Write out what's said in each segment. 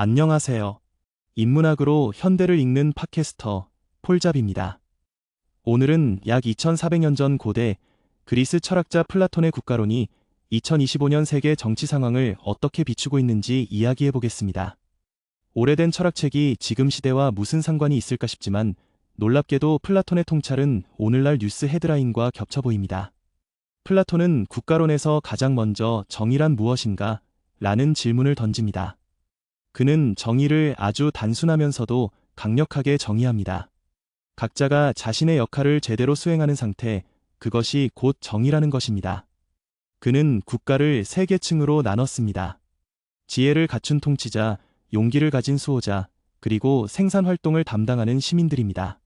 안녕하세요. 인문학으로 현대를 읽는 팟캐스터 폴잡입니다. 오늘은 약 2400년 전 고대 그리스 철학자 플라톤의 국가론이 2025년 세계 정치 상황을 어떻게 비추고 있는지 이야기해 보겠습니다. 오래된 철학책이 지금 시대와 무슨 상관이 있을까 싶지만 놀랍게도 플라톤의 통찰은 오늘날 뉴스 헤드라인과 겹쳐 보입니다. 플라톤은 국가론에서 가장 먼저 정의란 무엇인가? 라는 질문을 던집니다. 그는 정의를 아주 단순하면서도 강력하게 정의합니다. 각자가 자신의 역할을 제대로 수행하는 상태, 그것이 곧 정의라는 것입니다. 그는 국가를 세 계층으로 나눴습니다. 지혜를 갖춘 통치자, 용기를 가진 수호자, 그리고 생산 활동을 담당하는 시민들입니다.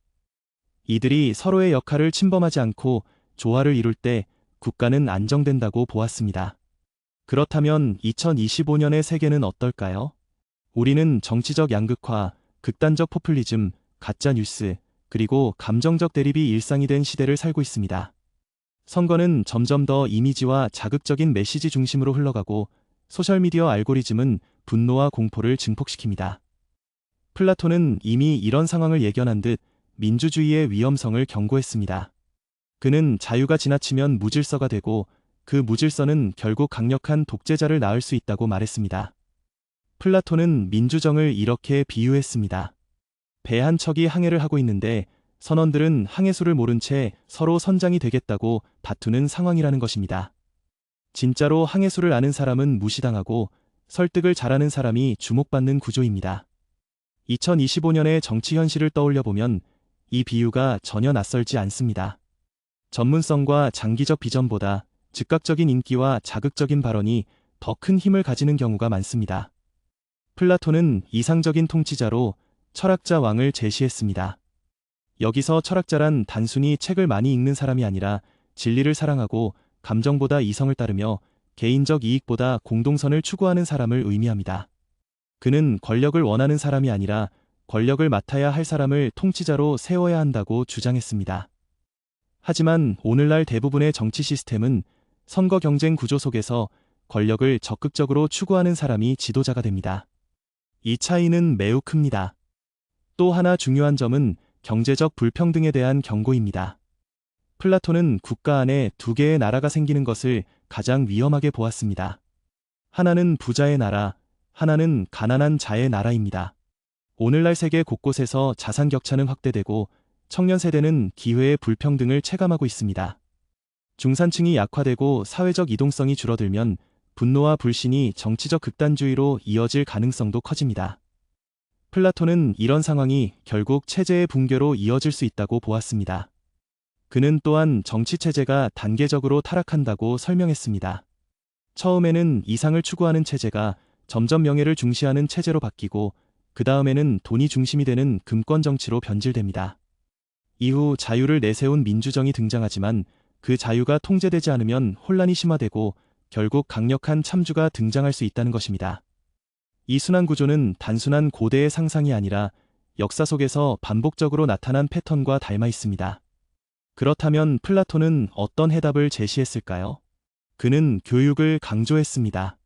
이들이 서로의 역할을 침범하지 않고 조화를 이룰 때 국가는 안정된다고 보았습니다. 그렇다면 2025년의 세계는 어떨까요? 우리는 정치적 양극화, 극단적 포퓰리즘, 가짜 뉴스, 그리고 감정적 대립이 일상이 된 시대를 살고 있습니다. 선거는 점점 더 이미지와 자극적인 메시지 중심으로 흘러가고 소셜미디어 알고리즘은 분노와 공포를 증폭시킵니다. 플라톤은 이미 이런 상황을 예견한 듯 민주주의의 위험성을 경고했습니다. 그는 자유가 지나치면 무질서가 되고 그 무질서는 결국 강력한 독재자를 낳을 수 있다고 말했습니다. 플라톤은 민주정을 이렇게 비유했습니다. 배 한 척이 항해를 하고 있는데 선원들은 항해수를 모른 채 서로 선장이 되겠다고 다투는 상황이라는 것입니다. 진짜로 항해수를 아는 사람은 무시당하고 설득을 잘하는 사람이 주목받는 구조입니다. 2025년의 정치 현실을 떠올려보면 이 비유가 전혀 낯설지 않습니다. 전문성과 장기적 비전보다 즉각적인 인기와 자극적인 발언이 더 큰 힘을 가지는 경우가 많습니다. 플라톤은 이상적인 통치자로 철학자 왕을 제시했습니다. 여기서 철학자란 단순히 책을 많이 읽는 사람이 아니라 진리를 사랑하고 감정보다 이성을 따르며 개인적 이익보다 공동선을 추구하는 사람을 의미합니다. 그는 권력을 원하는 사람이 아니라 권력을 맡아야 할 사람을 통치자로 세워야 한다고 주장했습니다. 하지만 오늘날 대부분의 정치 시스템은 선거 경쟁 구조 속에서 권력을 적극적으로 추구하는 사람이 지도자가 됩니다. 이 차이는 매우 큽니다. 또 하나 중요한 점은 경제적 불평등에 대한 경고입니다. 플라톤은 국가 안에 두 개의 나라가 생기는 것을 가장 위험하게 보았습니다. 하나는 부자의 나라, 하나는 가난한 자의 나라입니다. 오늘날 세계 곳곳에서 자산 격차는 확대되고 청년 세대는 기회의 불평등을 체감하고 있습니다. 중산층이 약화되고 사회적 이동성이 줄어들면 분노와 불신이 정치적 극단주의로 이어질 가능성도 커집니다. 플라톤은 이런 상황이 결국 체제의 붕괴로 이어질 수 있다고 보았습니다. 그는 또한 정치체제가 단계적으로 타락한다고 설명했습니다. 처음에는 이상을 추구하는 체제가 점점 명예를 중시하는 체제로 바뀌고 그 다음에는 돈이 중심이 되는 금권 정치로 변질됩니다. 이후 자유를 내세운 민주정이 등장하지만 그 자유가 통제되지 않으면 혼란이 심화되고 결국 강력한 참주가 등장할 수 있다는 것입니다. 이 순환 구조는 단순한 고대의 상상이 아니라 역사 속에서 반복적으로 나타난 패턴과 닮아 있습니다. 그렇다면 플라톤은 어떤 해답을 제시했을까요? 그는 교육을 강조했습니다.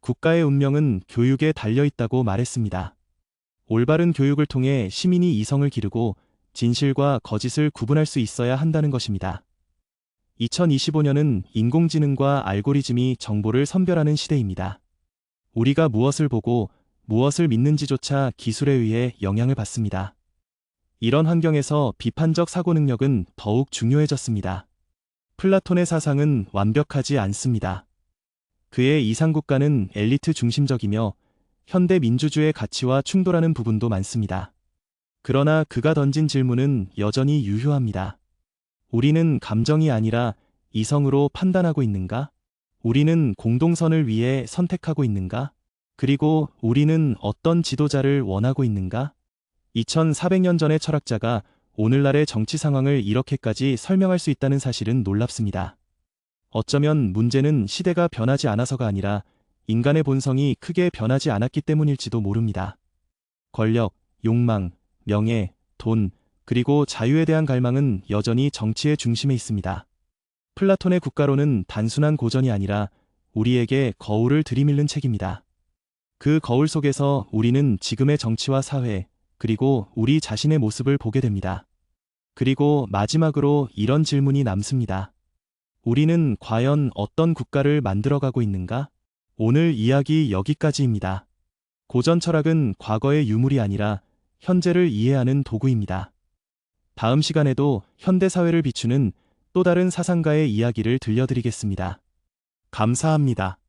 국가의 운명은 교육에 달려 있다고 말했습니다. 올바른 교육을 통해 시민이 이성을 기르고 진실과 거짓을 구분할 수 있어야 한다는 것입니다. 2025년은 인공지능과 알고리즘이 정보를 선별하는 시대입니다. 우리가 무엇을 보고 무엇을 믿는지조차 기술에 의해 영향을 받습니다. 이런 환경에서 비판적 사고 능력은 더욱 중요해졌습니다. 플라톤의 사상은 완벽하지 않습니다. 그의 이상국가는 엘리트 중심적이며 현대 민주주의 가치와 충돌하는 부분도 많습니다. 그러나 그가 던진 질문은 여전히 유효합니다. 우리는 감정이 아니라 이성으로 판단하고 있는가? 우리는 공동선을 위해 선택하고 있는가? 그리고 우리는 어떤 지도자를 원하고 있는가? 2400년 전의 철학자가 오늘날의 정치 상황을 이렇게까지 설명할 수 있다는 사실은 놀랍습니다. 어쩌면 문제는 시대가 변하지 않아서가 아니라 인간의 본성이 크게 변하지 않았기 때문일지도 모릅니다. 권력, 욕망, 명예, 돈, 그리고 자유에 대한 갈망은 여전히 정치의 중심에 있습니다. 플라톤의 국가론은 단순한 고전이 아니라 우리에게 거울을 들이밀는 책입니다. 그 거울 속에서 우리는 지금의 정치와 사회, 그리고 우리 자신의 모습을 보게 됩니다. 그리고 마지막으로 이런 질문이 남습니다. 우리는 과연 어떤 국가를 만들어가고 있는가? 오늘 이야기 여기까지입니다. 고전 철학은 과거의 유물이 아니라 현재를 이해하는 도구입니다. 다음 시간에도 현대 사회를 비추는 또 다른 사상가의 이야기를 들려드리겠습니다. 감사합니다.